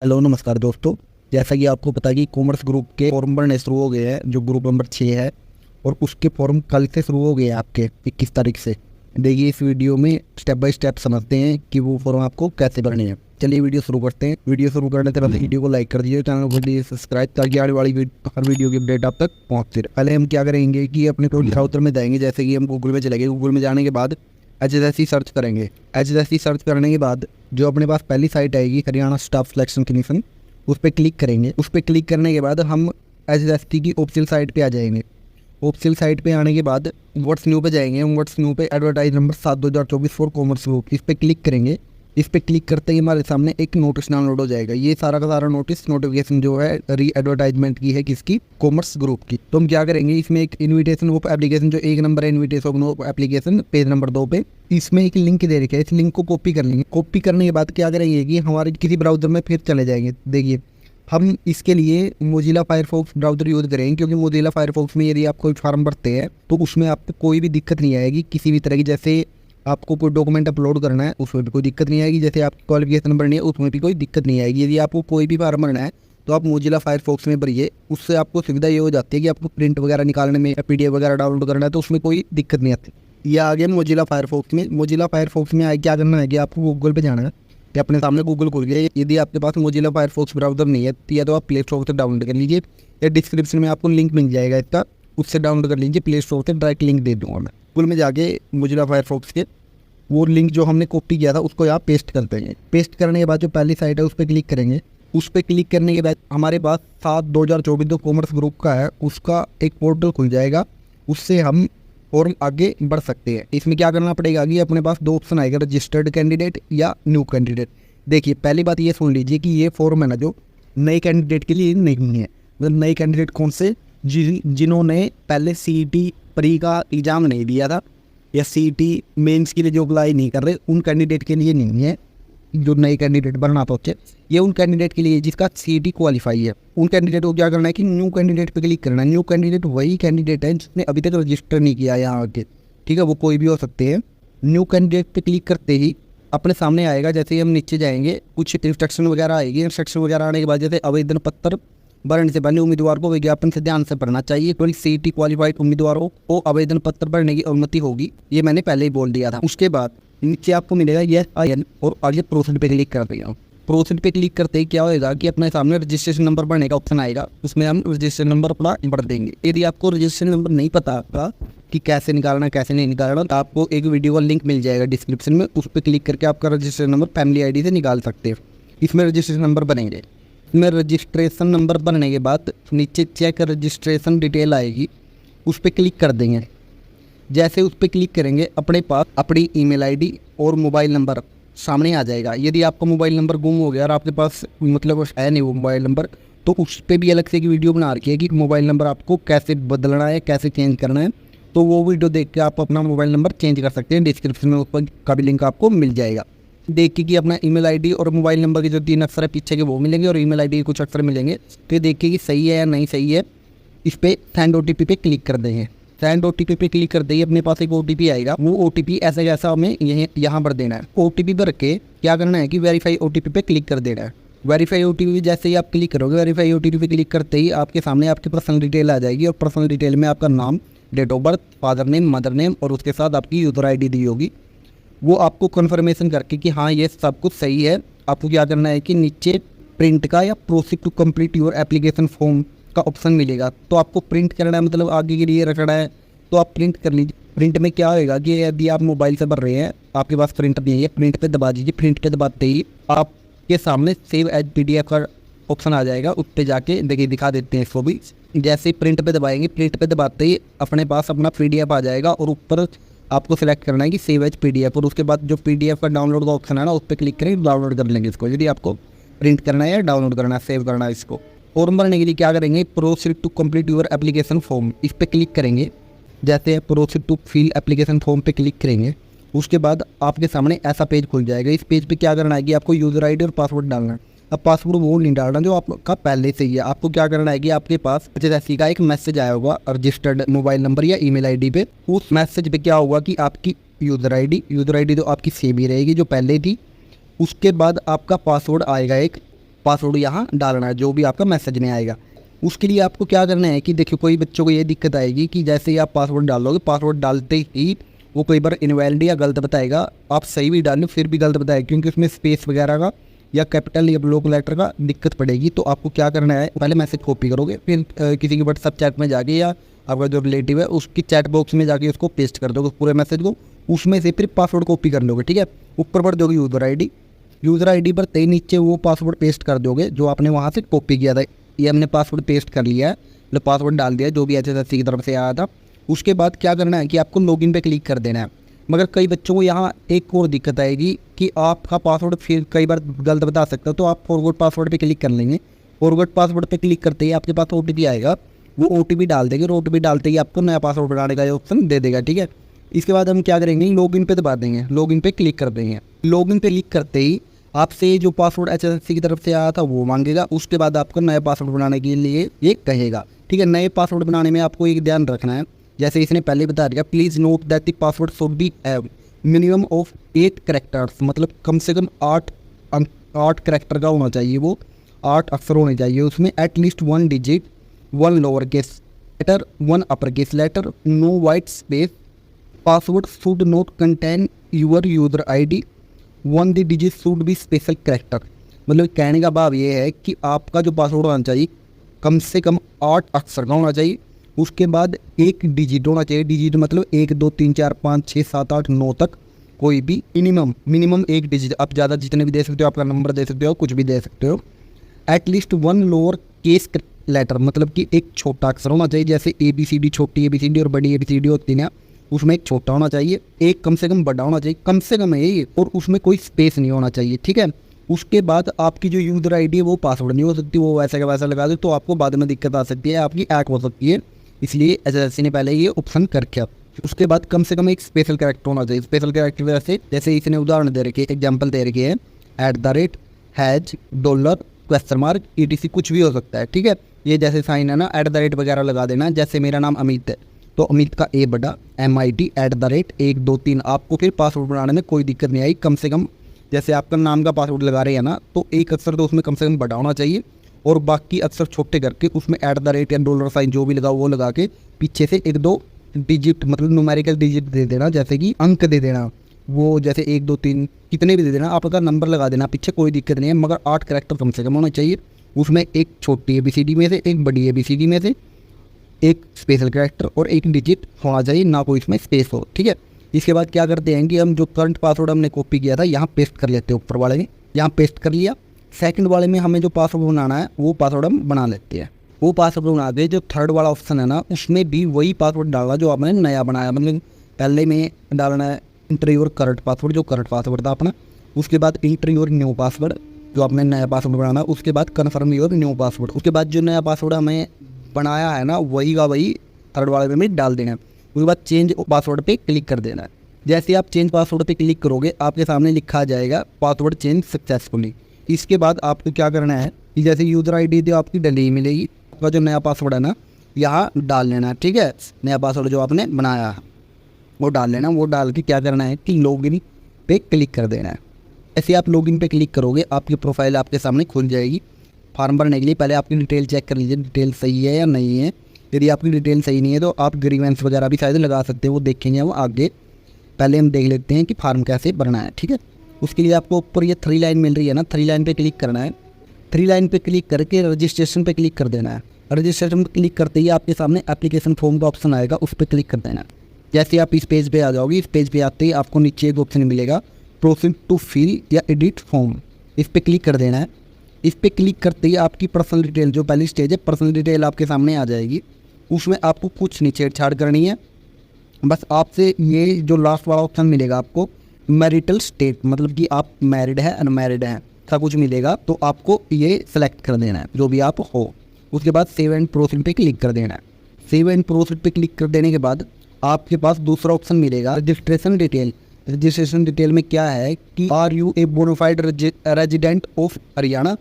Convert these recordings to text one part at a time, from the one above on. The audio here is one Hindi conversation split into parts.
हेलो नमस्कार दोस्तों। जैसा कि आपको पता है कि कॉमर्स ग्रुप के फॉर्म भरने शुरू हो गए हैं, जो ग्रुप नंबर 6 है, और उसके फॉर्म कल से शुरू हो गए हैं आपके 21 तारीख से। देखिए इस वीडियो में स्टेप बाय स्टेप समझते हैं कि वो फॉर्म आपको कैसे भरने हैं। चलिए वीडियो शुरू करते हैं। वीडियो शुरू करने से पहले वीडियो को लाइक कर दीजिए, चैनल को दीजिए सब्सक्राइब, ताकि आने वाली हर वीडियो की अपडेट आप तक पहुँचती रहे। पहले हम क्या करेंगे कि अपने ब्राउज़र में जाएंगे। जैसे कि हम गूगल में चलेंगे, गूगल में जाने के बाद HSSC सर्च करेंगे। HSSC सर्च करने के बाद जो अपने पास पहली साइट आएगी, हरियाणा स्टाफ सिलेक्शन कमीशन, उस पर क्लिक करेंगे। उस पर क्लिक करने के बाद हम HSSC की ऑफिशियल साइट पे आ जाएंगे। ऑफिशियल साइट पे आने के बाद व्हाट्स न्यू पे जाएंगे। व्हाट्स न्यू पे advertise number 7/2024 for commerce group, इस पर क्लिक करेंगे। इस पर क्लिक करते ही हमारे सामने एक नोटिस डाउनलोड हो जाएगा। ये सारा का सारा नोटिफिकेशन जो है री एडवर्टाइजमेंट की है, किसकी? कॉमर्स ग्रुप की। तो हम क्या करेंगे, इसमें एक इन्विटेशन ऑफ एप्लीकेशन, जो 1 नंबर है invitation of application, page number 2 पे इसमें एक लिंक दे रखा है। इस लिंक को कॉपी कर लेंगे। कॉपी करने के बाद क्या करेंगे कि हमारे किसी ब्राउजर में फिर चले जाएंगे। देखिए हम इसके लिए मोजिला फायरफॉक्स ब्राउज़र यूज़ करेंगे, क्योंकि मोजिला फायरफॉक्स में यदि आप कोई फॉर्म भरते हैं तो उसमें आपको कोई भी दिक्कत नहीं आएगी किसी भी तरह की। जैसे आपको कोई डॉक्यूमेंट अपलोड करना है उसमें भी कोई दिक्कत नहीं आएगी, जैसे आपकी क्वालिफिकेशन भरनी है उसमें भी कोई दिक्कत नहीं आएगी। यदि आपको कोई भी फॉर्म भरना है तो आप मोजिला फायरफॉक्स में भरिए। उससे आपको सुविधा ये हो जाती है कि आपको प्रिंट वगैरह निकालने में या PDF वगैरह डाउनलोड करना है तो उसमें कोई दिक्कत नहीं आती। ये आ गया मोजिला फायरफॉक्स में। मोजिला फायरफॉक्स में क्या करना है कि आपको गूगल पे जाना है, कि अपने सामने गूगल खुल गया। यदि आपके पास मोजिला फायरफॉक्स ब्राउज़र नहीं है तो या तो आप प्ले स्टोर से डाउनलोड कर लीजिए, या डिस्क्रिप्शन में आपको लिंक मिल जाएगा इसका, उससे डाउनलोड कर लीजिए। प्ले स्टोर से डायरेक्ट लिंक दे दूँगा मैं। गूगल में जाके मोजिला फायरफॉक्स के वो लिंक जो हमने कॉपी किया था उसको यहाँ पेस्ट कर देंगे। पेस्ट करने के बाद जो पहली साइट है उस पर क्लिक करेंगे। उस पर क्लिक करने के बाद हमारे पास 7/2024 जो कॉमर्स ग्रुप का है उसका एक पोर्टल खुल जाएगा। उससे हम फॉर्म आगे बढ़ सकते हैं। इसमें क्या करना पड़ेगा कि अपने पास 2 ऑप्शन आएगा, रजिस्टर्ड कैंडिडेट या न्यू कैंडिडेट। देखिए पहली बात ये सुन लीजिए कि ये फॉर्म है ना, जो नए कैंडिडेट के लिए नहीं है। मतलब नए कैंडिडेट कौन से? जिन्होंने पहले CET प्री का एग्ज़ाम नहीं दिया था या CET मेंस के लिए जो अप्लाई नहीं कर रहे, उन कैंडिडेट के लिए नहीं है। जो नए कैंडिडेट बनना पहुँचे, ये उन कैंडिडेट के लिए जिसका CET क्वालिफाई है। उन कैंडिडेट को क्या करना है कि न्यू कैंडिडेट पे क्लिक करना है। न्यू कैंडिडेट वही कैंडिडेट है जिसने अभी तक रजिस्टर नहीं किया यहाँ आके, ठीक है? वो कोई भी हो सकते हैं। न्यू कैंडिडेट पे क्लिक करते ही अपने सामने आएगा। जैसे ही हम नीचे जाएंगे कुछ इंस्ट्रक्शन वगैरह आएगी। इंस्ट्रक्शन वगैरह आने के बाद जैसे आवेदन पत्र भरने से पहले उम्मीदवार को विज्ञापन से ध्यान से पढ़ना चाहिए। कोई CET क्वालिफाइड उम्मीदवारों को आवेदन पत्र भरने की अनुमति होगी, ये मैंने पहले ही बोल दिया था। उसके बाद नीचे आपको मिलेगा यस आई एन, और आगे प्रोसीड पे क्लिक कर देगा। प्रोसीड पे क्लिक करते ही क्या होगा कि अपने सामने रजिस्ट्रेशन नंबर भरने का ऑप्शन आएगा। उसमें हम रजिस्ट्रेशन नंबर अपना भर देंगे। यदि आपको रजिस्ट्रेशन नंबर नहीं पता आपका कि कैसे निकालना कैसे नहीं निकालना, तो आपको एक वीडियो का लिंक मिल जाएगा डिस्क्रिप्शन में। उस पर क्लिक करके आपका रजिस्ट्रेशन नंबर फैमिली ID से निकाल सकते हैं। इसमें रजिस्ट्रेशन नंबर बनेंगे। इसमें रजिस्ट्रेशन नंबर बनने के बाद नीचे चेक रजिस्ट्रेशन डिटेल आएगी, उस पर क्लिक कर देंगे। जैसे उस पर क्लिक करेंगे अपने पास अपनी ईमेल ID और मोबाइल नंबर सामने आ जाएगा। यदि आपका मोबाइल नंबर गुम हो गया और आपके पास मतलब है नहीं वो मोबाइल नंबर, तो उस पर भी अलग से एक वीडियो बना रखी है कि मोबाइल नंबर आपको कैसे बदलना है, कैसे चेंज करना है। तो वो वीडियो देख के आप अपना मोबाइल नंबर चेंज कर सकते हैं। डिस्क्रिप्शन में उस पर का भी लिंक आपको मिल जाएगा। देख के कि अपना ईमेल ID और मोबाइल नंबर के जो 3 अक्षर है पीछे के वो मिलेंगे, और ईमेल ID के कुछ अक्षर मिलेंगे। तो ये देखिए कि सही है या नहीं सही है। इस पर सेंड OTP पे क्लिक कर देंगे। सेंड OTP पे क्लिक कर देंगे, अपने पास एक OTP आएगा। वो OTP ऐसा जैसा हमें यहाँ पर देना है। OTP भर के क्या करना है कि वेरीफाई OTP पे क्लिक कर देना है। वेरीफाई OTP जैसे ही आप क्लिक करोगे, वेरीफाई OTP पे क्लिक करते ही आपके सामने आपकी पर्सनल डिटेल आ जाएगी, और पर्सनल डिटेल में आपका नाम, date of birth, father name, mother name, और उसके साथ आपकी यूज़र ID दी होगी। वो आपको कन्फर्मेशन करके कि हाँ ये सब कुछ सही है, आपको क्या करना है कि नीचे प्रिंट का या proceed to complete your application form का ऑप्शन मिलेगा। तो आपको प्रिंट करना है, मतलब आगे के लिए रखना है, तो आप प्रिंट कर लीजिए। प्रिंट में क्या होएगा कि यदि आप मोबाइल से भर रहे हैं, आपके पास प्रिंटर नहीं है, प्रिंट पे दबा दीजिए। प्रिंट पे दबाते ही आपके सामने सेव एज PDF का ऑप्शन आ जाएगा। उस पर जाके देखिए दिखा देते हैं इसको भी। जैसे ही प्रिंट पे दबाएंगे, प्रिंट पे दबाते ही अपने पास अपना PDF आ जाएगा, और ऊपर आपको सिलेक्ट करना है कि सेव एज PDF, और उसके बाद जो PDF का डाउनलोड का ऑप्शन है ना, उस पर क्लिक करें, डाउनलोड कर लेंगे इसको। यदि आपको प्रिंट करना है या डाउनलोड करना है, सेव करना है इसको। फॉर्म भरने के लिए क्या करेंगे, proceed to complete your application form, इस पर क्लिक करेंगे। जैसे proceed to fill application form पे क्लिक करेंगे, उसके बाद आपके सामने ऐसा पेज खुल जाएगा। इस पेज पे क्या करना है कि आपको यूज़र ID और पासवर्ड डालना है। अब पासवर्ड वो नहीं डालना जो आपका पहले से ही है। आपको क्या करना है कि आपके पास HSSC का एक मैसेज आया होगा रजिस्टर्ड मोबाइल नंबर या ईमेल ID पे। उस मैसेज पे क्या होगा कि आपकी यूज़र ID तो आपकी सेम ही रहेगी जो पहले थी। उसके बाद आपका पासवर्ड आएगा एक, पासवर्ड यहाँ डालना है जो भी आपका मैसेज में आएगा। उसके लिए आपको क्या करना है कि देखिए कोई बच्चों को ये दिक्कत आएगी कि जैसे ही आप पासवर्ड डालोगे, पासवर्ड डालते ही वो कई बार इनवैलिड या गलत बताएगा। आप सही भी डालें फिर भी गलत बताएगा, क्योंकि उसमें स्पेस वगैरह का या कैपिटल या ब्लॉक लेटर का दिक्कत पड़ेगी। तो आपको क्या करना है, पहले मैसेज कॉपी करोगे, फिर किसी के व्हाट्सएप चैट में जाके या आपका जो रिलेटिव है उसकी चैट बॉक्स में जाके उसको पेस्ट कर दोगे पूरे मैसेज को, उसमें से फिर पासवर्ड कॉपी कर लोगे। ठीक है, ऊपर पर दोगे यूज़र आईडी पर तय नीचे वो पासवर्ड पेस्ट कर दोगे जो आपने वहाँ से कॉपी किया था। ये हमने पासवर्ड पेस्ट कर लिया है, मतलब पासवर्ड डाल दिया जो भी HSSC की तरफ से आया था। उसके बाद क्या करना है कि आपको लॉगिन पे क्लिक कर देना है। मगर कई बच्चों को यहाँ एक और दिक्कत आएगी कि आपका पासवर्ड फिर कई बार गलत बता सकता है, तो आप फॉरगॉट पासवर्ड पे क्लिक कर लेंगे। फॉरगॉट पासवर्ड पे क्लिक करते ही आपके पास OTP आएगा, वो OTP डाल देंगे और OTP डालते ही आपको नया पासवर्ड बनाने का ऑप्शन दे देगा। ठीक है, इसके बाद हम क्या करेंगे, लॉगिन पे दबा देंगे, लॉगिन पे क्लिक कर देंगे। लॉगिन पे क्लिक करते ही आपसे जो पासवर्ड HSSC की तरफ से आया था वो मांगेगा। उसके बाद आपको नया पासवर्ड बनाने के लिए ये कहेगा। ठीक है, नए पासवर्ड बनाने में आपको एक ध्यान रखना है, जैसे इसने पहले बता दिया, please note that the password should be have minimum of 8 characters, मतलब कम से कम 8 कैरेक्टर का होना चाहिए, वो 8 अक्षर होने चाहिए उसमें। At least 1 digit, 1 lower case letter, 1 upper case letter, no white space. Password should not contain your user ID, 1 digit should be special character. मतलब कहने का भाव ये है कि आपका जो पासवर्ड होना चाहिए कम से कम 8 अक्षर का होना चाहिए। उसके बाद 1 डिजिट होना चाहिए, डिजिट मतलब 1 2 3 4 5 6 7 8 9 तक कोई भी मिनिमम 1 डिजिट। आप ज़्यादा जितने भी दे सकते हो, आपका नंबर दे सकते हो, कुछ भी दे सकते हो। एटलीस्ट 1 लोअर केस लेटर, मतलब कि एक छोटा अक्षर होना चाहिए, जैसे ABCD, छोटी ABCD और बड़ी ABCD होती है, उसमें एक छोटा होना चाहिए, एक कम से कम बड़ा होना चाहिए, कम से कम है ये, और उसमें कोई स्पेस नहीं होना चाहिए। ठीक है, उसके बाद आपकी जो यूज़र ID है वो पासवर्ड नहीं हो सकती, वो वैसा का वैसा लगा दे तो आपको बाद में दिक्कत आ सकती है, आपकी हैक हो सकती है। इसलिए HSSC ने पहले ये ऑप्शन कर रखा। उसके बाद कम से कम एक स्पेशल कैरेक्टर होना चाहिए। स्पेशल कैरेक्टर जैसे इसने उदाहरण दे रखे, एग्जाम्पल दे रखे है, @ हैज, $, ETC कुछ भी हो सकता है। ठीक है, ये जैसे साइन है ना, @ वगैरह लगा देना। जैसे मेरा नाम अमित है तो अमित का A बड़ा MIT @1 2 3। आपको फिर पासवर्ड बनाने में कोई दिक्कत नहीं आई। कम से कम जैसे आपका नाम का पासवर्ड लगा रहे हैं ना, तो एक अक्षर तो उसमें कम से कम बड़ा होना चाहिए और बाकी अक्षर छोटे करके उसमें @ या $साइन जो भी लगा वो लगा के पीछे से 1 2 डिजिट, मतलब न्यूमेरिकल डिजिट दे देना, जैसे कि अंक दे देना, वो जैसे 1 2 3 कितने भी दे देना, आपका नंबर लगा देना पीछे, कोई दिक्कत नहीं है। मगर 8 कैरेक्टर कम से कम होना चाहिए, उसमें एक छोटी ABCD में से, एक बड़ी ABCD में से, एक स्पेशल कैरेक्टर और 1 डिजिट होना चाहिए, ना कोई इसमें स्पेस हो। ठीक है, इसके बाद क्या करते हैं कि हम जो करंट पासवर्ड हमने कॉपी किया था यहाँ पेस्ट कर लेते हैं, ऊपर वाले में यहाँ पेस्ट कर लिया। सेकंड वाले में हमें जो पासवर्ड बनाना है वो पासवर्ड हम बना लेते हैं। वो पासवर्ड बना दे, जो थर्ड वाला ऑप्शन है ना उसमें भी वही पासवर्ड डालना जो आपने नया बनाया, मतलब पहले में डालना है इंटर योर करंट पासवर्ड, जो करंट पासवर्ड था अपना। उसके बाद इंटर योर न्यू पासवर्ड, जो आपने नया पासवर्ड बनाना। उसके बाद कन्फर्म योर न्यू पासवर्ड। उसके बाद जो नया पासवर्ड हमें बनाया है ना वही का वही थर्ड वाले में डाल देना है। उसके बाद चेंज पासवर्ड पे क्लिक कर देना है। जैसे आप चेंज पासवर्ड पे क्लिक करोगे आपके सामने लिखा जाएगा पासवर्ड चेंज सक्सेसफुली। इसके बाद आपको क्या करना है कि जैसे यूज़र ID थी आपकी डली मिलेगी, आपका जो नया पासवर्ड है ना यहाँ डाल लेना है। ठीक है, नया पासवर्ड जो आपने बनाया है वो डाल लेना। वो डाल के क्या करना है कि लॉगिन पे क्लिक कर देना है। ऐसे आप लॉगिन पे क्लिक करोगे आपकी प्रोफाइल आपके सामने खुल जाएगी। फॉर्म भरने के लिए पहले आपकी डिटेल चेक कर लीजिए, डिटेल सही है या नहीं है। यदि आपकी डिटेल सही नहीं है तो आप ग्रीवेंस वगैरह भी शायद लगा सकते हैं, वो देखेंगे वो आगे। पहले हम देख लेते हैं कि फॉर्म कैसे भरना है। ठीक है, उसके लिए आपको ऊपर ये 3 लाइन मिल रही है ना, 3 लाइन पे क्लिक करना है। 3 लाइन पे क्लिक करके रजिस्ट्रेशन पे क्लिक कर देना है। रजिस्ट्रेशन पे क्लिक करते ही आपके सामने एप्लीकेशन फॉर्म का ऑप्शन आएगा, उस पर क्लिक कर देना है। जैसे आप इस पेज पे आ जाओगे, इस पेज पे आते ही आपको नीचे एक ऑप्शन मिलेगा प्रोसीड टू फिल या एडिट फॉर्म, इस पर क्लिक कर देना है। इस पर क्लिक करते ही आपकी पर्सनल डिटेल, जो पहली स्टेज है पर्सनल डिटेल आपके सामने आ जाएगी। उसमें आपको कुछ नहीं छेड़छाड़ करनी है, बस आपसे ये जो लास्ट वाला ऑप्शन मिलेगा आपको मैरिटल स्टेट, मतलब कि आप मैरिड है अनमैरिड है ऐसा कुछ मिलेगा, तो आपको ये सेलेक्ट कर देना है जो भी आप हो। उसके बाद सेव एंड प्रोसीड पे क्लिक कर देना है। सेव एंड प्रोसीड पे क्लिक कर देने के बाद आपके पास दूसरा ऑप्शन मिलेगा रजिस्ट्रेशन डिटेल। रजिस्ट्रेशन डिटेल में क्या है कि are you a bonafide resident of Haryana.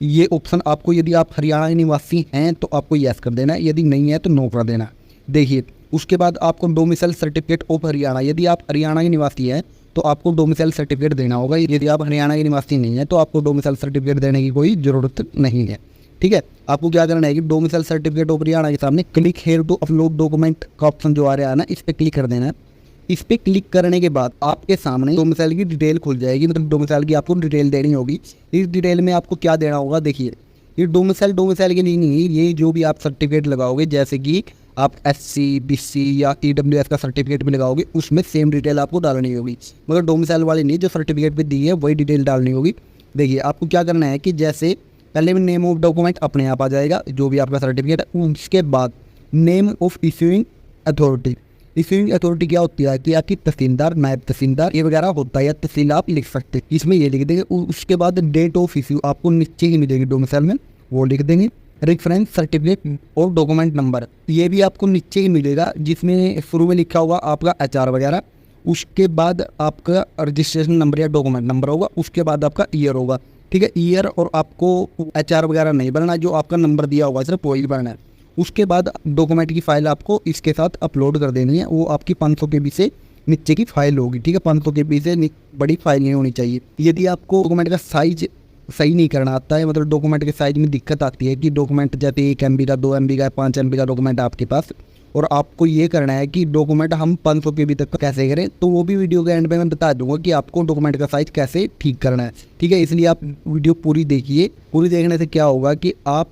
ये ऑप्शन आपको, यदि आप हरियाणा के निवासी हैं तो आपको यस कर देना है, यदि नहीं है तो नो कर देना। देखिए उसके बाद आपको डोमिसाइल सर्टिफिकेट ऑफ हरियाणा, यदि आप हरियाणा के निवासी हैं तो आपको डोमिसाइल सर्टिफिकेट देना होगा। यदि आप हरियाणा के निवासी नहीं है तो आपको डोमिसाइल सर्टिफिकेट देने की कोई ज़रूरत नहीं है। ठीक है, आपको क्या करना है कि डोमिसाइल सर्टिफिकेट ऑफ हरियाणा के सामने click here to upload document का ऑप्शन जो आ रहा है ना, इस पर क्लिक कर देना है। इस पर क्लिक करने के बाद आपके सामने डोमिसाइल की डिटेल खुल जाएगी, मतलब डोमिसाइल की आपको डिटेल देनी होगी। इस डिटेल में आपको क्या देना होगा, देखिए ये डोमिसाइल के लिए नहीं, ये जो भी आप सर्टिफिकेट लगाओगे, जैसे कि आप SC BC या EWS का सर्टिफिकेट भी लगाओगे, उसमें सेम डिटेल आपको डालनी होगी, मगर डोमिसाइल वाली नहीं, जो सर्टिफिकेट पे दी है वही डिटेल डालनी होगी। देखिए आपको क्या करना है कि जैसे पहले में नेम ऑफ डॉक्यूमेंट अपने आप आ जाएगा, जो भी आपका सर्टिफिकेट है। उसके बाद name of issuing authority. Issuing authority क्या होती है कि आपकी तहसीलदार, नायब तहसीलदार ये वगैरह होता है, या तहसील आप लिख सकते हैं, इसमें ये लिख देंगे। उसके बाद डेट ऑफ इशू आपको नीचे ही मिलेगी डोमिसाइल में, वो लिख देंगे। रेफरेंस सर्टिफिकेट और डॉक्यूमेंट नंबर ये भी आपको नीचे ही मिलेगा, जिसमें शुरू में लिखा होगा आपका HR वगैरह। उसके बाद आपका रजिस्ट्रेशन नंबर या डॉक्यूमेंट नंबर होगा। उसके बाद आपका ईयर होगा। ठीक है, ईयर और आपको HR वगैरह नहीं भरना, जो आपका नंबर दिया होगा सिर्फ वही भरना है। उसके बाद डॉक्यूमेंट की फ़ाइल आपको इसके साथ अपलोड कर देनी है। वो आपकी 500 KB से नीचे की फ़ाइल होगी। ठीक है, 500 KB से बड़ी फाइल नहीं होनी चाहिए। यदि आपको डॉक्यूमेंट का साइज सही नहीं करना आता है, मतलब डॉक्यूमेंट के साइज में दिक्कत आती है कि डॉक्यूमेंट जैसे 1 MB का, 2 MB का, 5 MB का डॉक्यूमेंट आपके पास, और आपको ये करना है कि डॉक्यूमेंट हम 500 KB तक कैसे करें, तो वो भी वीडियो के एंड में मैं बता दूंगा कि आपको डॉक्यूमेंट का साइज कैसे ठीक करना है। ठीक है, इसलिए आप वीडियो पूरी देखिए। पूरी देखने से क्या होगा कि आप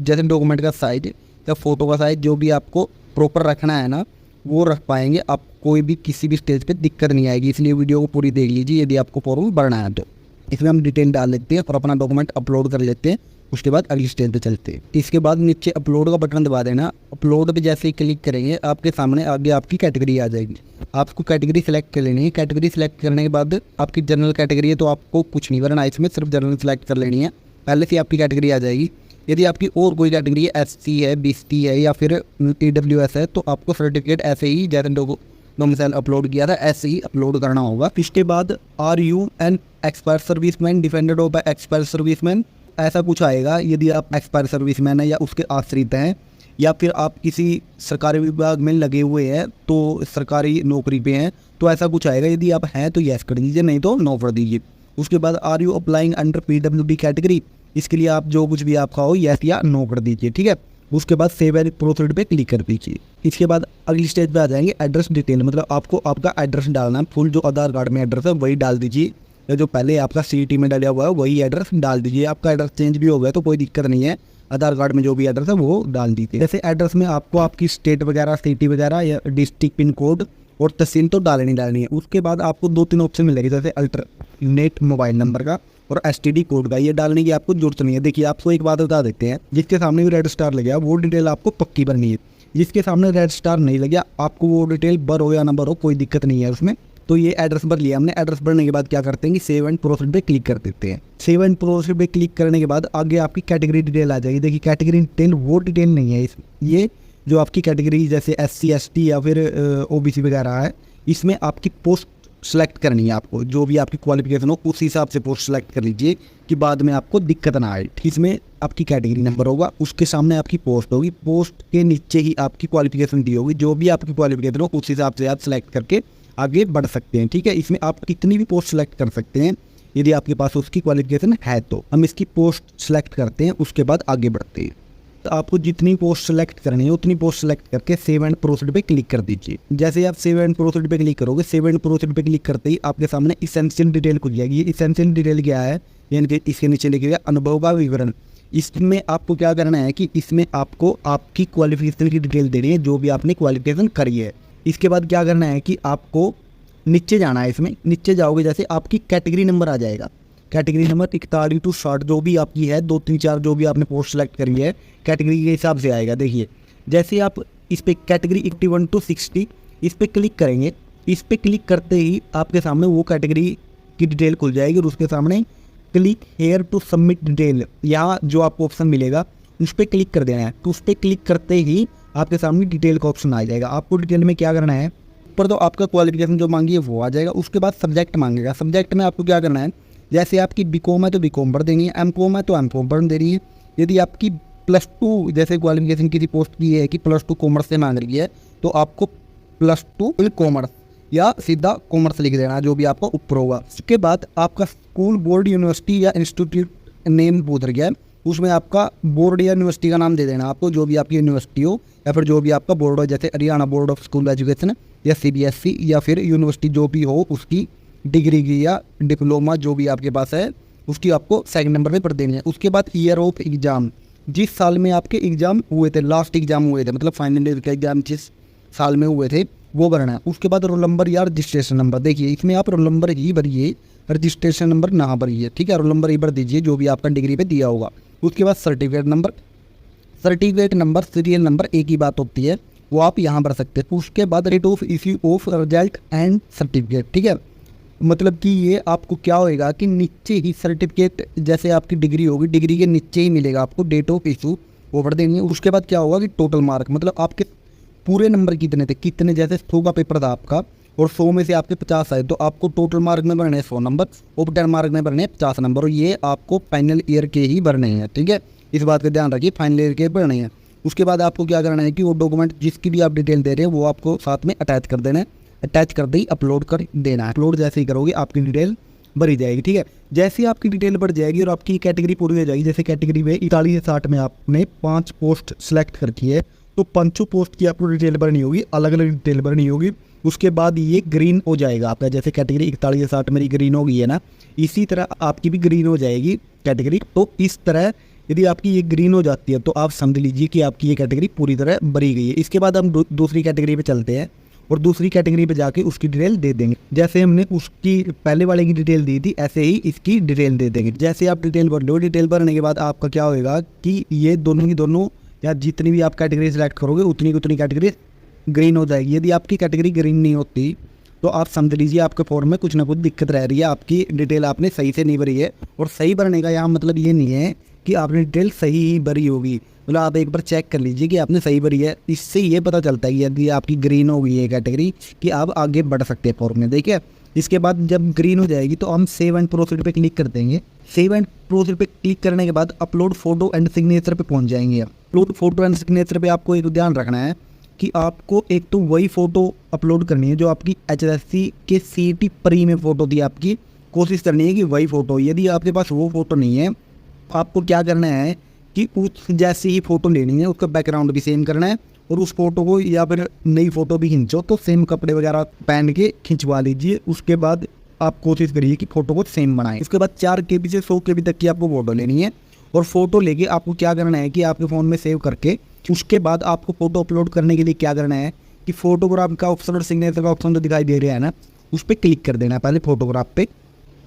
जैसे डॉक्यूमेंट का साइज या फ़ोटो का साइज जो भी आपको प्रॉपर रखना है ना, वो रख पाएंगे। आप कोई भी किसी भी स्टेज पे दिक्कत नहीं आएगी। इसलिए वीडियो को पूरी देख लीजिए यदि आपको फॉर्म भरना है तो। इसमें हम डिटेल डाल लेते हैं और अपना डॉक्यूमेंट अपलोड कर लेते हैं। उसके बाद अगली स्टेज पे चलते हैं। इसके बाद नीचे अपलोड का बटन दबा देना। अपलोड पे जैसे ही क्लिक करेंगे आपके सामने आगे आपकी कैटेगरी आ जाएगी। आपको कैटेगरी सेलेक्ट कर लेनी है। कैटेगरी सेलेक्ट करने के बाद आपकी जनरल कैटेगरी है तो आपको कुछ नहीं भरना, इसमें सिर्फ जनरल सेलेक्ट कर लेनी है। पहले से आपकी कैटेगरी आ जाएगी। यदि आपकी और कोई कैटेगरी है, SC है, BC है या फिर EWS है, तो आपको सर्टिफिकेट ऐसे ही जैसे डोमिसाइल अपलोड किया था ऐसे ही अपलोड करना होगा। इसके बाद are you an expire serviceman defended of by expire serviceman, ऐसा कुछ आएगा। यदि आप एक्सपायर सर्विसमैन है या उसके आश्रित हैं या फिर आप किसी सरकारी विभाग में लगे हुए हैं तो सरकारी नौकरी पे हैं तो ऐसा कुछ आएगा। यदि आप हैं तो यस कर दीजिए, नहीं तो नो कर दीजिए। उसके बाद are you applying under PWD category, इसके लिए आप जो कुछ भी आपका हो यस या नो कर दीजिए। ठीक है, उसके बाद सेव एंड प्रोसीड पे क्लिक कर दीजिए। इसके बाद अगली स्टेज पे आ जाएंगे एड्रेस डिटेल, मतलब आपको आपका एड्रेस डालना है। फुल जो आधार कार्ड में एड्रेस है वही डाल दीजिए, या जो पहले आपका CET में डाला हुआ है वही एड्रेस डाल दीजिए। आपका एड्रेस चेंज भी हो गया तो कोई दिक्कत नहीं है, आधार कार्ड में जो भी एड्रेस है वो डाल दीजिए। जैसे एड्रेस में आपको आपकी स्टेट वगैरह, सिटी वगैरह या डिस्ट्रिक्ट पिन कोड और तहसील तो डालनी है। उसके बाद आपको 2-3 ऑप्शन मिलेंगे, जैसे अल्टरनेट मोबाइल नंबर का और STD कोड का। ये डालने की आपको जरूरत नहीं है। देखिए आपको एक बात बता देते हैं, जिसके सामने भी रेड स्टार लग गया वो डिटेल आपको पक्की भरनी है। जिसके सामने रेड स्टार नहीं लग गया आपको वो डिटेल भर हो या ना भर हो कोई दिक्कत नहीं है उसमें। तो ये एड्रेस भर लिया हमने। एड्रेस भरने के बाद क्या करते हैं कि सेव एंड प्रोसीड पे क्लिक कर देते हैं। सेव एंड प्रोसीड पे क्लिक करने के बाद आगे आपकी कैटेगरी डिटेल आ जाएगी। देखिए कैटेगरी डिटेल वो डिटेल नहीं है ये जो आपकी कैटेगरी जैसे SC ST या फिर OBC वगैरह है, इसमें आपकी पोस्ट सेलेक्ट करनी है। आपको जो भी आपकी क्वालिफिकेशन हो उस हिसाब से पोस्ट सेलेक्ट कर लीजिए कि बाद में आपको दिक्कत ना आए। इसमें आपकी कैटेगरी नंबर होगा, उसके सामने आपकी पोस्ट होगी, पोस्ट के नीचे ही आपकी क्वालिफिकेशन दी होगी। जो भी आपकी क्वालिफिकेशन हो उस हिसाब से आप सेलेक्ट करके आगे बढ़ सकते हैं। ठीक है, इसमें आप कितनी भी पोस्ट सेलेक्ट कर सकते हैं यदि आपके पास उसकी क्वालिफिकेशन है तो। हम इसकी पोस्ट सेलेक्ट करते हैं, उसके बाद आगे बढ़ते हैं। तो आपको जितनी पोस्ट सेलेक्ट करनी है उतनी पोस्ट सेलेक्ट करके सेव एंड प्रोसीड पे क्लिक कर दीजिए। जैसे आप सेव एंड प्रोसीड पे क्लिक करोगे, सेव एंड प्रोसीड पे क्लिक करते ही आपके सामने इसेंशियल डिटेल खुल जाएगी। ये इसेंशियल डिटेल क्या है, यानी कि इसके नीचे लिखा गया अनुभव का विवरण। इसमें आपको क्या करना है कि इसमें आपको आपकी क्वालिफिकेशन की डिटेल देनी है, जो भी आपने क्वालिफिकेशन करी है। इसके बाद क्या करना है कि आपको नीचे जाना है। इसमें नीचे जाओगे जैसे आपकी कैटेगरी नंबर आ जाएगा। कैटेगरी नंबर 41 to 60 जो भी आपकी है, 2 3 4 जो भी आपने पोस्ट सेलेक्ट करी है कैटेगरी के हिसाब से आएगा। देखिए जैसे आप इस पे कैटेगरी 81 to 60 इस पे क्लिक करेंगे, इस पे क्लिक करते ही आपके सामने वो कैटेगरी की डिटेल खुल जाएगी और उसके सामने click here to submit detail, यहाँ जो आपको ऑप्शन मिलेगा उस पर क्लिक कर देना है। तो उस पर क्लिक करते ही आपके सामने डिटेल का ऑप्शन आ जाएगा। आपको डिटेल में क्या करना है, ऊपर तो आपका क्वालिफिकेशन जो मांगी है वो आ जाएगा। उसके बाद सब्जेक्ट मांगेगा। सब्जेक्ट में आपको क्या करना है, जैसे आपकी BCom है तो BCom भर देनी है, MCom है तो MCom भर देनी है। यदि आपकी +2 जैसे क्वालिफिकेशन किसी पोस्ट की है कि +2 कॉमर्स से मांग रही है तो आपको +2 इन कॉमर्स या सीधा कॉमर्स लिख देना जो भी आपका ऊपर होगा। उसके बाद आपका स्कूल, बोर्ड, यूनिवर्सिटी या इंस्टीट्यूट नेम उधर गया है, उसमें आपका बोर्ड या यूनिवर्सिटी का नाम दे देना आपको, जो भी आपकी यूनिवर्सिटी हो या फिर जो भी आपका बोर्ड हो, जैसे Haryana board of school education या CBSE या फिर यूनिवर्सिटी जो भी हो उसकी डिग्री की या डिप्लोमा जो भी आपके पास है उसकी आपको सेकंड नंबर पे पर देनी है। उसके बाद ईयर ऑफ एग्ज़ाम, जिस साल में आपके एग्ज़ाम हुए थे, लास्ट एग्ज़ाम हुए थे, मतलब फाइनल ईयर के एग्ज़ाम जिस साल में हुए थे वो भरना है। उसके बाद रोल नंबर या रजिस्ट्रेशन नंबर, देखिए इसमें आप रोल नंबर ही भरिए, रजिस्ट्रेशन नंबर ना भरिए, ठीक है। रोल नंबर ही भर दीजिए जो भी आपका डिग्री पे दिया होगा। उसके बाद सर्टिफिकेट नंबर, सीरियल नंबर एक ही बात होती है, वो आप यहाँ भर सकते हैं। उसके बाद rate of issue of result and certificate, ठीक है। मतलब कि ये आपको क्या होएगा कि नीचे ही सर्टिफिकेट, जैसे आपकी डिग्री होगी, डिग्री के नीचे ही मिलेगा आपको डेट ऑफ इशू, वो भर देंगे। उसके बाद क्या होगा कि टोटल मार्क, मतलब आपके पूरे नंबर कितने थे, कितने, जैसे 100 का पेपर था आपका और 100 में से आपके 50 आए, तो आपको टोटल मार्क में भरने हैं 100 नंबर, और 10 मार्क में भरने हैं 50 नंबर, और ये आपको फाइनल ईयर के ही भरने हैं, ठीक है। इस बात का ध्यान रखिए, फाइनल ईयर के भरने हैं। उसके बाद आपको क्या करना है कि वो डॉक्यूमेंट जिसकी भी आप डिटेल दे रहे हैं वो आपको साथ में अटैच कर देना है, अटैच कर दी अपलोड कर देना है। अपलोड जैसे ही करोगे आपकी डिटेल भरी जाएगी, ठीक है। जैसे ही आपकी डिटेल भर जाएगी और आपकी कैटेगरी पूरी हो जाएगी, जैसे कैटेगरी में 41 से 60 में आपने 5 पोस्ट सेलेक्ट कर की है, तो 5 पोस्ट की आपको डिटेल भरनी होगी, अलग अलग डिटेल भरनी होगी। उसके बाद ये ग्रीन हो जाएगा आपका, जैसे कैटेगरी 41 से 60 मेरी ग्रीन हो गई है ना, इसी तरह आपकी भी ग्रीन हो जाएगी कैटेगरी। तो इस तरह यदि आपकी ये ग्रीन हो जाती है तो आप समझ लीजिए कि आपकी ये कैटेगरी पूरी तरह भरी गई है। इसके बाद हम दूसरी कैटेगरी पे चलते हैं और दूसरी कैटेगरी पे जाके उसकी डिटेल दे देंगे। जैसे हमने उसकी पहले वाले की डिटेल दी थी, ऐसे ही इसकी डिटेल दे देंगे। जैसे आप डिटेल भर लो, डिटेल भरने के बाद आपका क्या होएगा कि ये दोनों ही दोनों या जितनी भी आप कैटेगरी सेलेक्ट करोगे उतनी की उतनी कैटेगरी ग्रीन हो जाएगी। यदि आपकी कैटेगरी ग्रीन नहीं होती तो आप समझ लीजिए आपके फॉर्म में कुछ ना कुछ दिक्कत रह रही है, आपकी डिटेल आपने सही से नहीं भरी है। और सही भरने का यहाँ मतलब ये नहीं है कि आपने डिटेल सही ही भरी होगी, मतलब आप एक बार चेक कर लीजिए कि आपने सही भरी है। इससे ये पता चलता है कि यदि आपकी ग्रीन हो गई है कैटेगरी कि आप आगे बढ़ सकते हैं फॉर्म में, देखिए। इसके बाद जब ग्रीन हो जाएगी तो हम सेव एंड प्रोसीड पे क्लिक कर देंगे। सेव एंड प्रोसीड पे क्लिक करने के बाद अपलोड फोटो एंड सिग्नेचर पे पहुंच जाएंगे। अपलोड फोटो एंड सिग्नेचर पे आपको एक ध्यान रखना है कि आपको एक तो वही फ़ोटो अपलोड करनी है जो आपकी HSC के CET प्री में फ़ोटो थी, आपकी कोशिश करनी है कि वही फ़ोटो। यदि आपके पास वो फ़ोटो नहीं है, आपको क्या करना है कि उस जैसी ही फ़ोटो लेनी है, उसका बैकग्राउंड भी सेम करना है और उस फोटो को या फिर नई फ़ोटो भी खींचो तो सेम कपड़े वगैरह पहन के खिंचवा लीजिए। उसके बाद आप कोशिश करिए कि फ़ोटो को सेम बनाएं। उसके बाद 4 KB से 100 KB तक की आपको फ़ोटो लेनी है और फ़ोटो लेके आपको क्या करना है कि आपके फ़ोन में सेव करके उसके बाद आपको फ़ोटो अपलोड करने के लिए क्या करना है कि फ़ोटोग्राफ का ऑप्शन और सिग्नेचर का ऑप्शन जो दिखाई दे रहा है ना, उस पर क्लिक कर देना है। पहले फ़ोटोग्राफ पे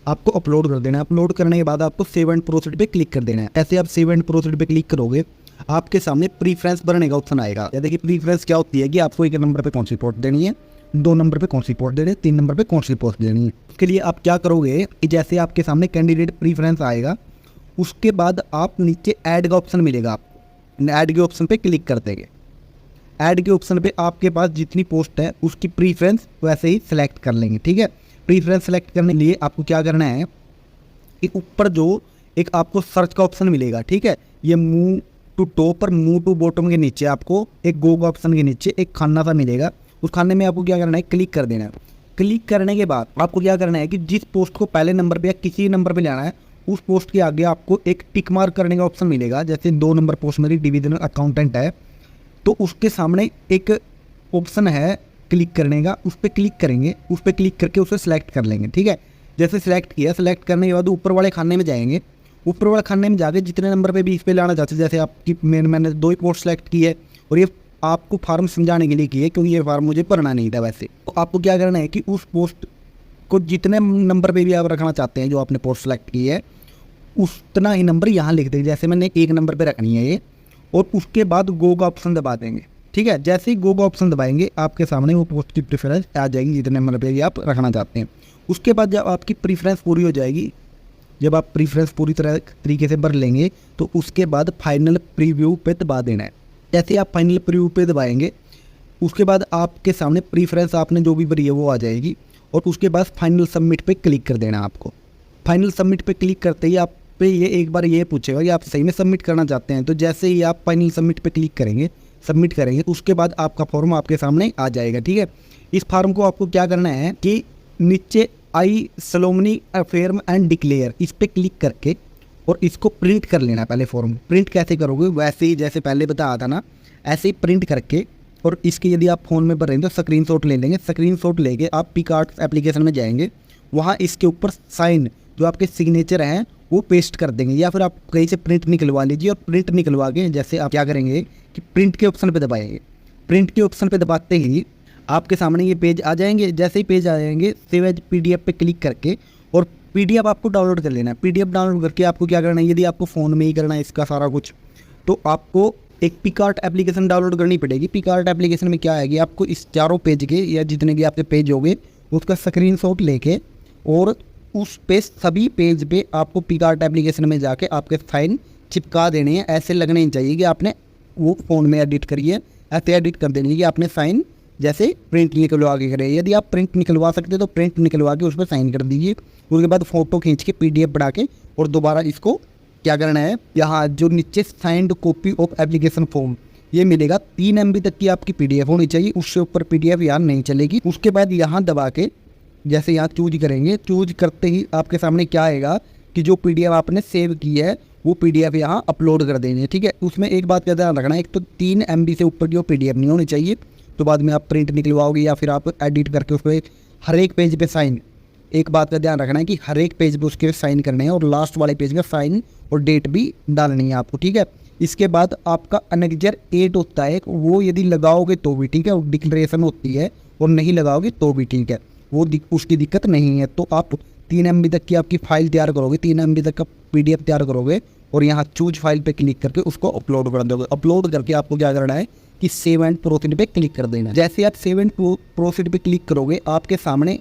आपको अपलोड कर देना है। अपलोड करने के बाद आपको सेव एंड प्रोसीड पे क्लिक कर देना है। ऐसे आप सेव एंड प्रोसीड पे क्लिक करोगे, आपके सामने प्रीफ्रेंस भरने का ऑप्शन आएगा। देखिए प्रीफ्रेंस क्या होती है कि आपको 1 नंबर पे कौन सी पोस्ट देनी है, 2 नंबर पे कौन सी पोस्ट देनी है, 3 नंबर पे कौन सी पोस्ट देनी है। उसके लिए आप क्या करोगे कि जैसे आपके सामने कैंडिडेट प्रीफ्रेंस आएगा, उसके बाद आप नीचे ऐड का ऑप्शन मिलेगा, आप ऐड के ऑप्शन पे क्लिक कर देंगे। ऐड के ऑप्शन पे आपके पास जितनी पोस्ट है उसकी प्रीफ्रेंस वैसे ही सिलेक्ट कर लेंगे, ठीक है। प्रीफ्रेंस सेलेक्ट करने के लिए आपको क्या करना है कि ऊपर जो एक आपको सर्च का ऑप्शन मिलेगा, ठीक है, ये मूव टू टॉप और मूव टू बॉटम के नीचे आपको एक गो का ऑप्शन के नीचे एक खाना सा मिलेगा। उस खाने में आपको क्या करना है, क्लिक कर देना है। क्लिक करने के बाद आपको क्या करना है कि जिस पोस्ट को पहले नंबर पे या किसी नंबर पे लाना है उस पोस्ट के आगे आपको एक टिक मार्क करने का ऑप्शन मिलेगा। जैसे 2 नंबर पोस्ट मेरी डिविजनल अकाउंटेंट है तो उसके सामने एक ऑप्शन है क्लिक करने का, उस पर क्लिक करेंगे, उस पर क्लिक करके उसे सिलेक्ट कर लेंगे, ठीक है। जैसे सिलेक्ट किया, सिलेक्ट करने के बाद ऊपर वाले खाने में जाएंगे। ऊपर वाले खाने में जाके जितने नंबर पे भी इस पे लाना चाहते हैं, जैसे आपकी मैंने 2 ही पोस्ट सेलेक्ट की है और ये आपको फार्म समझाने के लिए की है क्योंकि ये फार्म मुझे भरना नहीं था वैसे। तो आपको क्या करना है कि उस पोस्ट को जितने नंबर पे भी आप रखना चाहते हैं जो आपने पोस्ट सेलेक्ट की है उतना ही नंबर यहाँ लिख देंगे। जैसे मैंने 1 नंबर पे रखनी है ये, और उसके बाद गो का ऑप्शन दबा देंगे, ठीक है। जैसे ही गो का ऑप्शन दबाएंगे आपके सामने वो पोस्ट की प्रेफरेंस आ जाएगी जितने नंबर पे भी आप रखना चाहते हैं। उसके बाद जब आपकी प्रेफरेंस पूरी हो जाएगी, जब आप प्रेफरेंस पूरी तरीके से भर लेंगे तो उसके बाद फाइनल प्रीव्यू पे दबा देना है। जैसे आप फाइनल प्रीव्यू पे दबाएंगे उसके बाद आपके सामने प्रेफरेंस आपने जो भी भरी है वो आ जाएगी और उसके बाद फाइनल सबमिट पे क्लिक कर देना है आपको। फाइनल सबमिट पे क्लिक करते ही आप पे ये एक बार ये पूछेगा कि आप सही में सबमिट करना चाहते हैं। तो जैसे ही आप फाइनल सबमिट पे क्लिक करेंगे, सबमिट करेंगे उसके बाद आपका फॉर्म आपके सामने आ जाएगा। ठीक है, इस फॉर्म को आपको क्या करना है कि नीचे आई सोलोमनी अफेयर्म एंड डिक्लेयर इस पर क्लिक करके और इसको प्रिंट कर लेना। पहले फॉर्म प्रिंट कैसे करोगे, वैसे ही जैसे पहले बताया था ना, ऐसे ही प्रिंट करके और इसके यदि आप फ़ोन में भर रहे हैं तो स्क्रीनशॉट ले लेंगे। स्क्रीनशॉट लेके आप पिकआर्ट एप्लीकेशन में जाएंगे, वहाँ इसके ऊपर साइन जो आपके सिग्नेचर हैं वो पेस्ट कर देंगे, या फिर आप कहीं से प्रिंट निकलवा लीजिए। और प्रिंट निकलवा के जैसे आप क्या करेंगे कि प्रिंट के ऑप्शन पे दबाएंगे। प्रिंट के ऑप्शन पे दबाते ही आपके सामने ये पेज आ जाएंगे। जैसे ही पेज आ जाएंगे सेव एज PDF पे क्लिक करके और PDF आपको डाउनलोड कर लेना है। PDF डाउनलोड करके आपको क्या करना है, यदि आपको फ़ोन में ही करना है इसका सारा कुछ, तो आपको एक पिकआर्ट एप्लीकेशन डाउनलोड करनी पड़ेगी। पिकआर्ट एप्लीकेशन में क्या है कि आपको इस चारों पेज के या जितने भी आपके पेज होंगे उसका स्क्रीनशॉट लेके और उस पे सभी पेज पे आपको पिकआर्ट एप्लीकेशन में जाके आपके साइन चिपका देने हैं। ऐसे लगने ही चाहिए कि आपने वो फ़ोन में एडिट करिए, ऐसे एडिट कर देने कि आपने साइन जैसे प्रिंट निकलवा के करें। यदि आप प्रिंट निकलवा सकते तो प्रिंट निकलवा के उस पर साइन कर दीजिए। उसके बाद फ़ोटो खींच के PDF बढ़ा के और दोबारा इसको क्या करना है, यहाँ जो नीचे signed copy of application form ये मिलेगा 3 MB तक की आपकी PDF होनी चाहिए, उससे ऊपर PDF यहाँ नहीं चलेगी। उसके बाद यहाँ दबा के जैसे यहाँ चूज करेंगे, चूज करते ही आपके सामने क्या आएगा कि जो PDF आपने सेव की है वो PDF यहाँ अपलोड कर देंगे। ठीक है, उसमें एक बात का ध्यान रखना है, एक तो 3 MB से ऊपर की वो PDF नहीं होनी चाहिए, तो बाद में आप प्रिंट निकलवाओगे या फिर आप एडिट करके उसको हर एक पेज पे साइन, एक बात का ध्यान रखना है कि हर एक पेज पे उसके साइन करने हैं और लास्ट वाले पेज का साइन और डेट भी डालनी है आपको। ठीक है, इसके बाद आपका अनेक्जर 8 होता है, वो यदि लगाओगे तो भी ठीक है, वो डिक्लेरेशन होती है, और नहीं लगाओगे तो भी ठीक है, वो उसकी दिक्कत नहीं है। तो आप 3 MB तक की आपकी फाइल तैयार करोगे, 3 MB तक का PDF तैयार करोगे और यहाँ चूज फाइल पे क्लिक करके उसको अपलोड कर दोगे। अपलोड करके आपको क्या करना है कि सेव एंड प्रोसीड पे क्लिक कर देना है। जैसे आप सेव एंड प्रोसीड पे क्लिक करोगे आपके सामने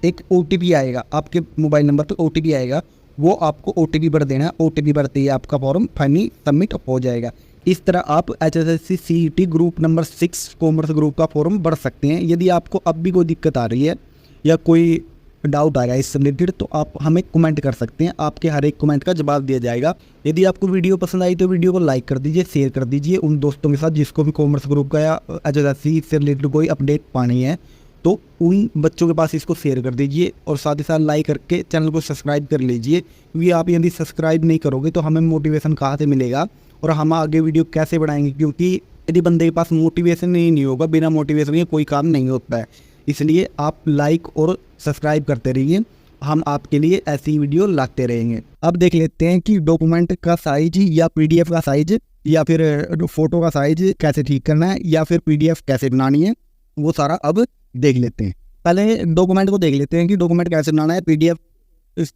एक OTP आएगा, आपके मोबाइल नंबर पे OTP आएगा, वो आपको OTP भर देना है। OTP भरते ही आपका फॉर्म फाइनली सबमिट हो जाएगा। इस तरह आप HSSC CET group number 6 commerce group का फॉर्म भर सकते हैं। यदि आपको अब भी कोई दिक्कत आ रही है या कोई डाउट आएगा इससे रिलेटेड तो आप हमें कमेंट कर सकते हैं, आपके हर एक कमेंट का जवाब दिया जाएगा। यदि आपको वीडियो पसंद आई तो वीडियो को लाइक कर दीजिए, शेयर कर दीजिए उन दोस्तों के साथ जिसको भी कॉमर्स ग्रुप का या HSSC से रिलेटेड कोई अपडेट पानी है, तो उन बच्चों के पास इसको शेयर कर दीजिए और साथ ही साथ लाइक करके चैनल को सब्सक्राइब कर लीजिए, क्योंकि आप यदि सब्सक्राइब नहीं करोगे तो हमें मोटिवेशन कहाँ से मिलेगा और हम आगे वीडियो कैसे बढ़ाएंगे, क्योंकि यदि बंदे के पास मोटिवेशन ही नहीं होगा, बिना मोटिवेशन के कोई काम नहीं होता है। इसलिए आप लाइक और सब्सक्राइब करते रहिए, हम आपके लिए ऐसी वीडियो लाते रहेंगे। अब देख लेते हैं कि डॉक्यूमेंट का साइज या PDF का साइज या फिर फ़ोटो का साइज कैसे ठीक करना है या फिर PDF कैसे बनानी है, वो सारा अब देख लेते हैं। पहले डॉक्यूमेंट को देख लेते हैं कि डॉक्यूमेंट कैसे बनाना है, PDF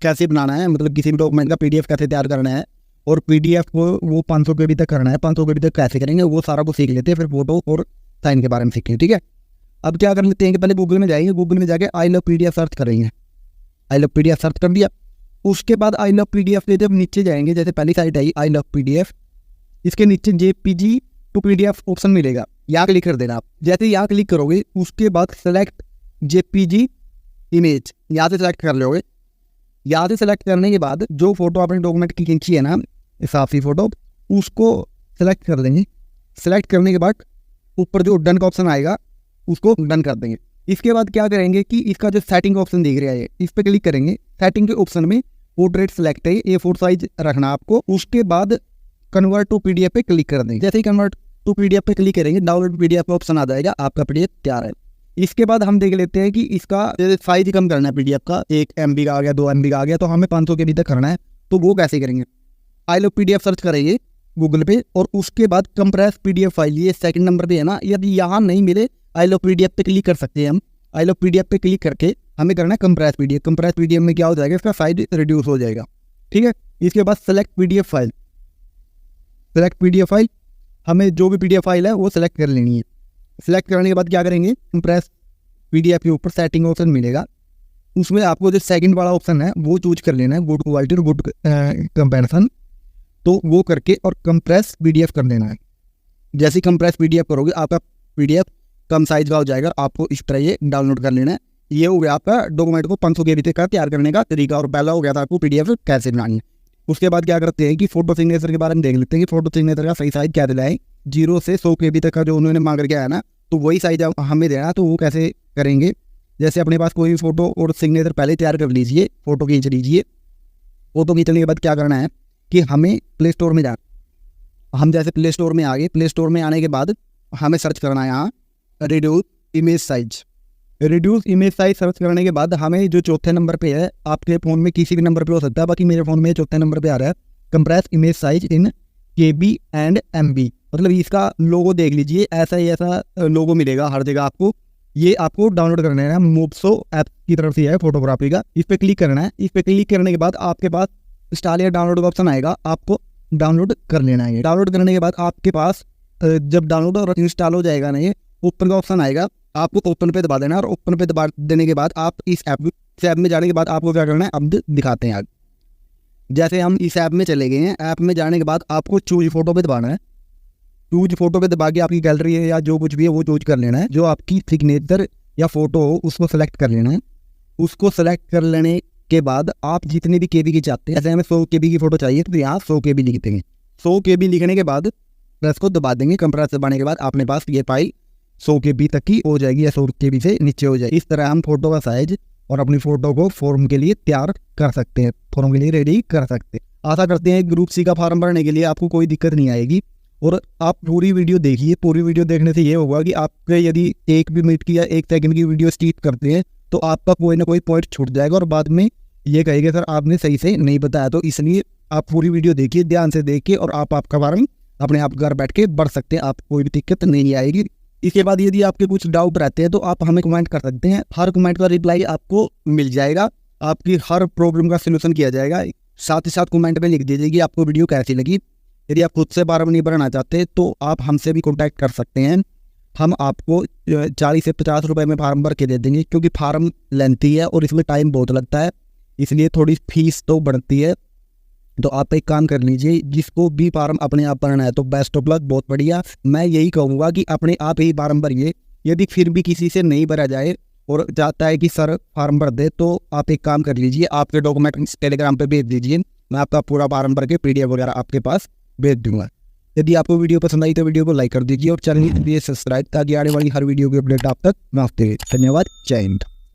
कैसे बनाना है, मतलब किसी भी डॉक्यूमेंट का PDF कैसे तैयार करना है और PDF को वो 500 KB तक करना है, 500 KB तक कैसे करेंगे वो सारा कुछ सीख लेते हैं। फिर फोटो और साइन के बारे में सीखेंगे। ठीक है, अब क्या कर लेते हैं कि पहले गूगल में जाएंगे, गूगल में जाके आई लव PDF सर्च करेंगे। आई लव PDF सर्च कर दिया, उसके बाद आई लव PDF के जब नीचे जाएंगे, जैसे पहली site I I love PDF, इसके नीचे JPG टू PDF ऑप्शन मिलेगा, यहाँ क्लिक कर देना आप। जैसे यहाँ क्लिक करोगे उसके बाद सेलेक्ट JPG इमेज यहाँ से सेलेक्ट कर लोगे। यहाँ से सेलेक्ट करने के बाद जो फोटो आपने डॉक्यूमेंट की खींची है ना, साफ सी फोटो, उसको सेलेक्ट कर देंगे। सेलेक्ट करने के बाद ऊपर जो डन का ऑप्शन आएगा उसको डन कर देंगे। इसके बाद क्या करेंगे कि इसका जो सेटिंग ऑप्शन दिख रहा है इस पर क्लिक करेंगे। सेटिंग के ऑप्शन में पोर्ट्रेट सेलेक्ट है, A4 साइज रखना आपको। उसके बाद कन्वर्ट टू PDF पे क्लिक कर देंगे। जैसे ही कन्वर्ट टू PDF पे क्लिक करेंगे डाउनलोड PDF का ऑप्शन आ जाएगा, आपका PDF तैयार है। इसके बाद हम देख लेते हैं कि इसका साइज कम करना है PDF का, 1 MB का आ गया, 2 MB का आ गया, तो हमें 500 KB तक करना है, तो वो कैसे करेंगे। आई लव PDF सर्च करेंगे गूगल पे और उसके बाद कंप्रेस PDF फाइल, ये सेकंड नंबर पे है ना। यदि यहाँ नहीं मिले आई लव PDF पे क्लिक कर सकते हैं हम। आई लव PDF पे क्लिक करके हमें करना है कंप्रेस PDF। कंप्रेस PDF में क्या हो जाएगा, इसका साइज रिड्यूस हो जाएगा। ठीक है, इसके बाद select PDF file. Select PDF file, हमें जो भी PDF फाइल है वो सेलेक्ट कर लेनी है। सेलेक्ट करने के बाद क्या करेंगे, कंप्रेस PDF के ऊपर सेटिंग ऑप्शन मिलेगा, उसमें आपको जो सेकंड वाला ऑप्शन है वो चूज कर लेना है, गुड क्वालिटी और गुड कंपैरिजन, तो वो करके और कंप्रेस PDF कर देना है। जैसे ही कंप्रेस PDF करोगे आपका PDF कम साइज का हो जाएगा, आपको इस तरह ये डाउनलोड कर लेना है। ये हो गया आपका डॉक्यूमेंट को 500 KB तक का तैयार करने का तरीका, और पहला हो गया था आपको PDF कैसे बनानी है। उसके बाद क्या करते हैं कि फोटो सिग्नेचर के बारे में देख लेते हैं कि फोटो सिग्नेचर का सही साइज क्या दिलाएं। 0 से 100 KB तक का जो उन्होंने मांग के आया ना, तो वही साइज हमें देना। तो वो कैसे करेंगे, जैसे अपने पास कोई भी फ़ोटो और सिग्नेचर पहले तैयार कर लीजिए, फ़ोटो खींच लीजिए। फ़ोटो खींचने के बाद क्या करना है कि हमें प्ले स्टोर में जाना। हम जैसे प्ले स्टोर में आ गए, प्ले स्टोर में आने के बाद हमें सर्च करना है यहाँ reduce image size. Reduce image size search करने के बाद हमें जो चौथे नंबर पे है, आपके फ़ोन में किसी भी नंबर पे हो सकता है, बाकी मेरे फ़ोन में चौथे नंबर पे आ रहा है compress image size in KB and MB। मतलब इसका लोगो देख लीजिए, ऐसा ही ऐसा लोगो मिलेगा हर जगह आपको। ये आपको डाउनलोड करना है, मोप्सो ऐप की तरफ से है फोटोग्राफी का। इस पर क्लिक करना है। इस पर क्लिक करने के बाद आपके पास इंस्टॉल या डाउनलोड का ऑप्शन आएगा, आपको डाउनलोड कर लेना है। डाउनलोड करने के बाद आपके पास जब डाउनलोड और इंस्टॉल हो जाएगा ना, ये ओपन का ऑप्शन आएगा, आपको ओपन पे दबा देना है। और ओपन पे दबा देने के बाद आप इस ऐप में जाने के बाद आपको क्या करना है अब दिखाते हैं आगे। जैसे हम इस ऐप में चले गए हैं, ऐप में जाने के बाद आपको चूज फोटो पे दबाना है। चूज फोटो पे दबा के आपकी गैलरी है या जो कुछ भी है वो चूज कर लेना है। जो आपकी सिग्नेचर या फोटो हो उसको सेलेक्ट कर लेना है। उसको सेलेक्ट कर लेने के बाद आप जितने भी KB की चाहते हैं, जैसे हमें 100 KB की फ़ोटो चाहिए तो यहाँ 100 KB लिख देंगे। 100 KB लिखने के बाद प्रेस को दबा देंगे। कंप्रेस दबाने के बाद अपने पास ये फाइल 100 KB तक की हो जाएगी या 100 KB से नीचे हो जाएगी। इस तरह हम फोटो का साइज और अपनी फ़ोटो को फॉर्म के लिए तैयार कर सकते हैं, फॉर्म के लिए रेडी कर सकते हैं। आशा करते हैं ग्रुप C का फॉर्म भरने के लिए आपको कोई दिक्कत नहीं आएगी। और आप पूरी वीडियो देखिए। पूरी वीडियो देखने से ये होगा कि आपके यदि 1 भी मिनट की या 1 सेकंड की वीडियो स्किप करते हैं तो आपका कोई ना कोई पॉइंट छूट जाएगा और बाद में ये कहेगा सर आपने सही से नहीं बताया। तो इसलिए आप पूरी वीडियो देखिए, ध्यान से देखिए, और आप आपका फॉर्म अपने आप घर बैठ के भर सकते हैं। आपको कोई भी दिक्कत नहीं आएगी। इसके बाद यदि आपके कुछ डाउट रहते हैं तो आप हमें कमेंट कर सकते हैं। हर कमेंट का रिप्लाई आपको मिल जाएगा, आपकी हर प्रॉब्लम का सलूशन किया जाएगा। साथ ही साथ कमेंट में लिख दीजिए कि आपको वीडियो कैसी लगी। यदि आप खुद से फॉर्म नहीं भरना चाहते तो आप हमसे भी कॉन्टैक्ट कर सकते हैं। हम आपको 40 से 50 रुपये में फॉर्म भर के दे देंगे, क्योंकि फॉर्म लेंथी है और इसमें टाइम बहुत लगता है, इसलिए थोड़ी फीस तो बढ़ती है। तो आप एक काम कर लीजिए, जिसको भी फॉर्म अपने आप भरना है तो बेस्ट ऑफ लक, बहुत बढ़िया। मैं यही कहूँगा कि अपने आप ही फॉर्म भरिए। यदि फिर भी किसी से नहीं भरा जाए और चाहता है कि सर फॉर्म भर दे, तो आप एक काम कर लीजिए, आपके डॉक्यूमेंट टेलीग्राम पे भेज दीजिए। मैं आपका पूरा फॉर्म भर के PDF वगैरह आपके पास भेज दूंगा। यदि आपको वीडियो पसंद आई तो वीडियो को लाइक कर दीजिए और चैनल को सब्सक्राइब, ताकि आने वाली हर वीडियो की अपडेट आप तक पहुंचते रहे। धन्यवाद। जय हिंद।